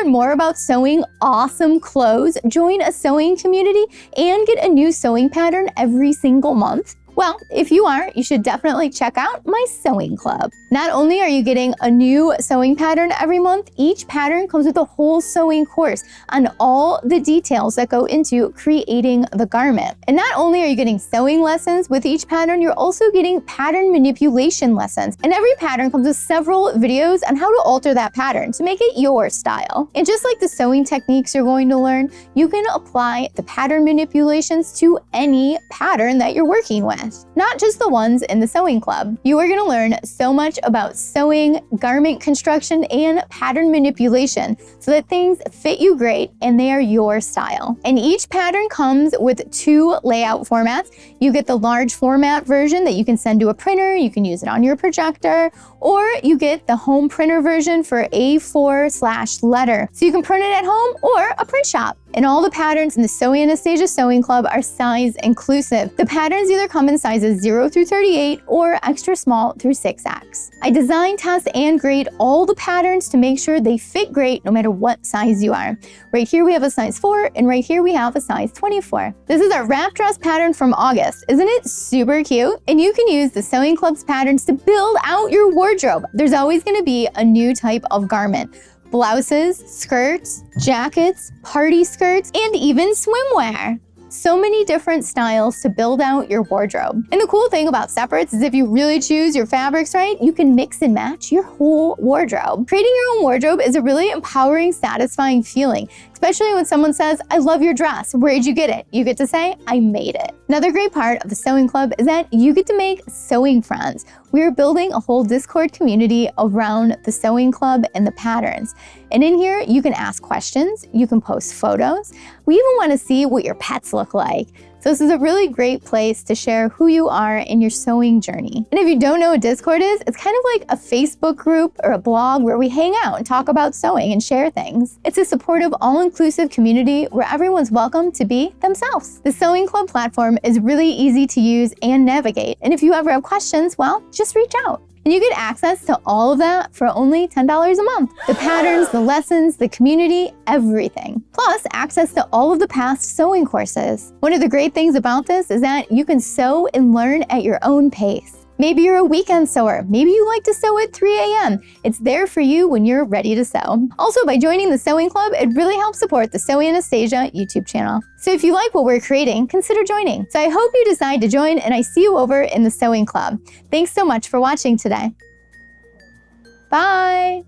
learn more about sewing awesome clothes, join a sewing community, and get a new sewing pattern every single month? Well, if you are, you should definitely check out my sewing club. Not only are you getting a new sewing pattern every month, each pattern comes with a whole sewing course on all the details that go into creating the garment. And not only are you getting sewing lessons with each pattern, you're also getting pattern manipulation lessons. And every pattern comes with several videos on how to alter that pattern to make it your style. And just like the sewing techniques you're going to learn, you can apply the pattern manipulations to any pattern that you're working with. Not just the ones in the sewing club. You are going to learn so much about sewing, garment construction, and pattern manipulation so that things fit you great and they are your style. And each pattern comes with 2 layout formats. You get the large format version that you can send to a printer, you can use it on your projector, or you get the home printer version for A4/letter. So you can print it at home or a print shop. And all the patterns in the Sew Anastasia Sewing Club are size inclusive. The patterns either come in sizes 0 through 38 or extra small through 6X. I design, test, and grade all the patterns to make sure they fit great no matter what size you are. Right here we have a size 4, and right here we have a size 24. This is our wrap dress pattern from August. Isn't it super cute? And you can use the Sewing Club's patterns to build out your wardrobe. There's always going to be a new type of garment. Blouses, skirts, jackets, party skirts, and even swimwear. So many different styles to build out your wardrobe. And the cool thing about separates is if you really choose your fabrics right, you can mix and match your whole wardrobe. Creating your own wardrobe is a really empowering, satisfying feeling, especially when someone says, "I love your dress. Where'd you get it?" You get to say, "I made it." Another great part of the Sewing Club is that you get to make sewing friends. We're building a whole Discord community around the Sewing Club and the patterns. And in here, you can ask questions, you can post photos. We even want to see what your pets look like. So this is a really great place to share who you are in your sewing journey. And if you don't know what Discord is, it's kind of like a Facebook group or a blog where we hang out and talk about sewing and share things. It's a supportive, all-inclusive community where everyone's welcome to be themselves. The Sewing Club platform is really easy to use and navigate. And if you ever have questions, well, just reach out. And you get access to all of that for only $10 a month. The patterns, the lessons, the community, everything. Plus, access to all of the past sewing courses. One of the great things about this is that you can sew and learn at your own pace. Maybe you're a weekend sewer. Maybe you like to sew at 3 a.m. It's there for you when you're ready to sew. Also, by joining the Sewing Club, it really helps support the Sew Anastasia YouTube channel. So if you like what we're creating, consider joining. So I hope you decide to join, and I see you over in the Sewing Club. Thanks so much for watching today. Bye.